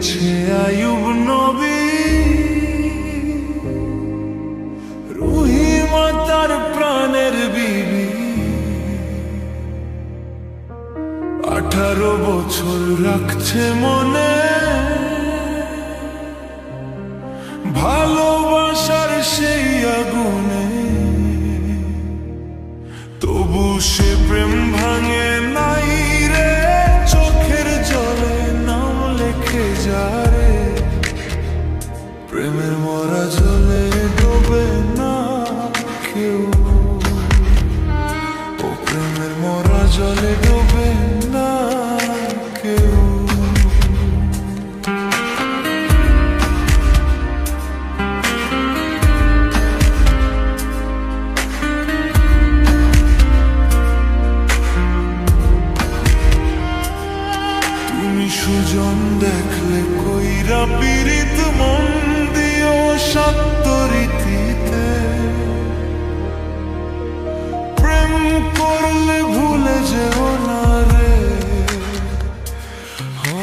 গেছে আয়ুব নবী, রহিমা তার প্রাণের বিবি। 18 বছর রাখছে মনে ভালোবাসার সেই আগুনে, তবু সে প্রেম ভাঙে নাই রে। চোখের জলে নাম লেখে যারে, প্রেমের মরা জলে ডোবে না কেউ। ও প্রেমের মরা জলে ডোবে না কেউ। সুজন দেখলে কইরা পীড়িত মন দিও সত্য রীতিতে, প্রেম করলে ভুলে যেও না রে। ও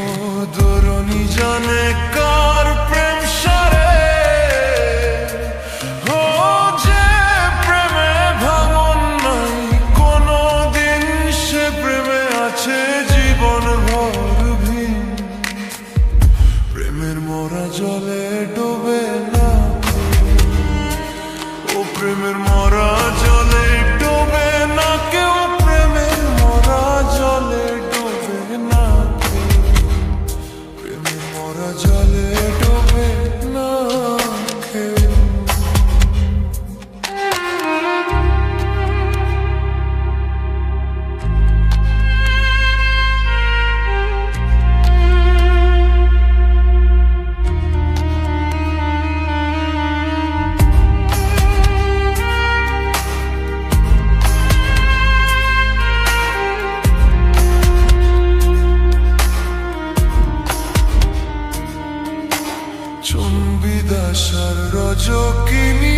দরুনি জানে কার প্রেম সারে, ও যে প্রেমে ভাঙন নাই কোনো দিন, সে প্রেমে আছে জীবন ভর। প্রেমের মরা জলে ডোবে না, ও প্রেমের মরা জলে ডোবে না কেউ। প্রেমের মরা জলে ডোবে না কেউ, প্রেমের মরা জলে ডোবে না কেউ। চুম্বিদাসার রজকিনী